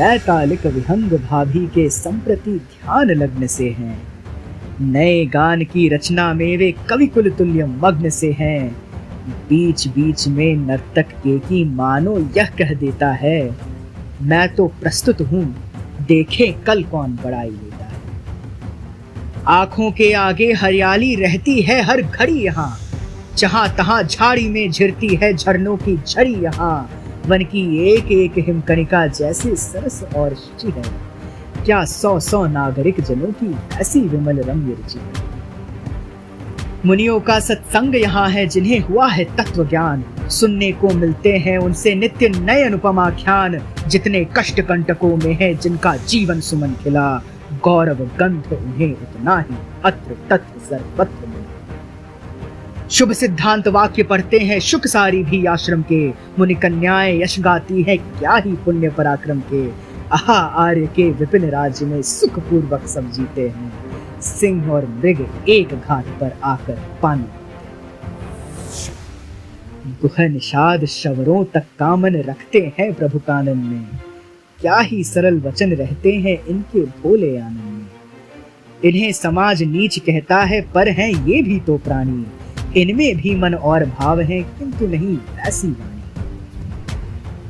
वैतालिक विहंग भाभी के संप्रति ध्यान लग्न से हैं। नए गान की रचना में वे कविकुल तुल्य मग्न से हैं। बीच बीच में नर्तक केकी मानो यह कह देता है, मैं तो प्रस्तुत हूँ, देखें कल कौन बड़ाई लेता है। आंखों के आगे हरियाली रहती है हर घड़ी यहाँ, जहां तहां झाड़ी में झिरती है झरनों की झड़ी यहाँ। वन की एक एक हिमकणिका जैसे सरस और शुचि है, क्या सौ सौ नागरिक जनों की ऐसी विमल रम्य रुचि है। मुनियों का सत्संग यहाँ है जिन्हें हुआ है तत्व ज्ञान, सुनने को मिलते हैं उनसे नित्य नए अनुपम आख्यान। जितने कष्ट कंटकों में है जिनका जीवन सुमन खिला, गौरव गंध उन्हें उतना ही अत्र तत्र सर्वत्र मिला। शुभ सिद्धांत वाक्य पढ़ते हैं शुक सारी भी आश्रम के, मुनि कन्याएं यश गाती है क्या ही पुण्य पराक्रम के। आहा आर्य के विपिन राज्य में सुख पूर्वक सब जीते हैं, सिंह और मृग एक घाट पर आकर पानी। गुह निषाद शवरों तक कामन रखते हैं प्रभु कानन में, क्या ही सरल वचन रहते हैं इनके भोले आनंद में। इन्हें समाज नीच कहता है पर हैं ये भी तो प्राणी, इनमें भी मन और भाव है किंतु नहीं ऐसी वाणी।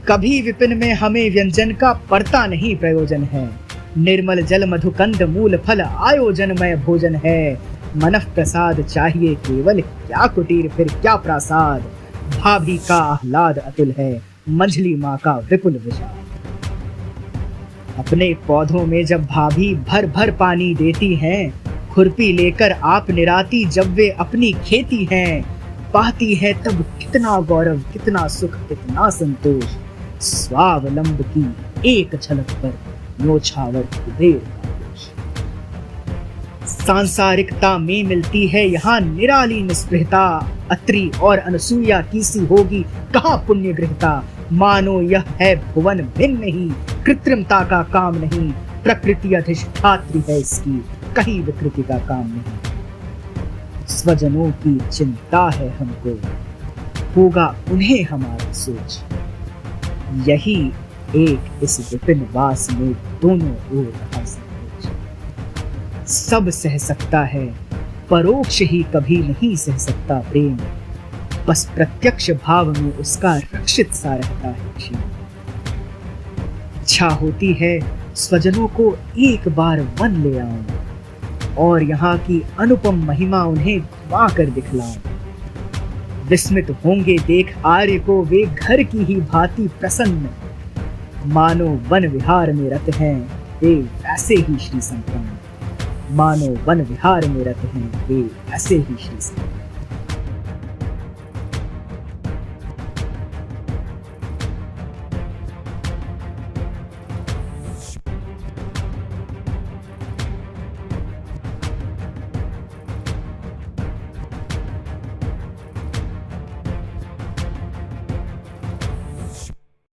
कभी विपिन में हमें व्यंजन का पड़ता नहीं प्रयोजन है, निर्मल जल मधुकंद मूल फल आयोजनमय भोजन है। मनः प्रसाद चाहिए केवल, क्या कुटीर फिर क्या प्रासाद। भाभी का आह्लाद अतुल है, मंझली माँ का विपुल विषाद। अपने पौधों में जब भाभी भर भर पानी देती हैं, खुरपी लेकर आप निराती जब वे अपनी खेती हैं। पाती है तब कितना गौरव कितना सुख कितना संतोष, स्वावलंब की एक झलक पर न्योछावर कुबेर का दोष। सांसारिकता में मिलती है यहाँ निराली निस्पृहता, अत्रि और अनसूया की सी होगी कहाँ पुण्य गृहता। मानो यह है भुवन भिन्न ही, कृत्रिमता का काम नहीं, प्रकृति अधिष्ठात्री है इसकी, कहीं विकृति का काम नहीं। स्वजनों की चिंता है हमको, होगा उन्हें हमारा सोच। यही एक इस विपिन वास में दोनों ओर रहा संकोच। सब सह सकता है परोक्ष ही कभी नहीं सह सकता प्रेम, बस प्रत्यक्ष भाव में उसका रक्षित सा रहता है क्षीण। इच्छा होती है स्वजनों को एक बार वन ले आऊं, और यहाँ की अनुपम महिमा उन्हें घुमा कर दिखलाऊं। विस्मित होंगे देख आर्य को वे घर की ही भांति प्रसन्न, मानो वन विहार में रत हैं वे ऐसे ही श्री संपन्न। मानो वन विहार में रत हैं वे ऐसे ही श्री संपन्न।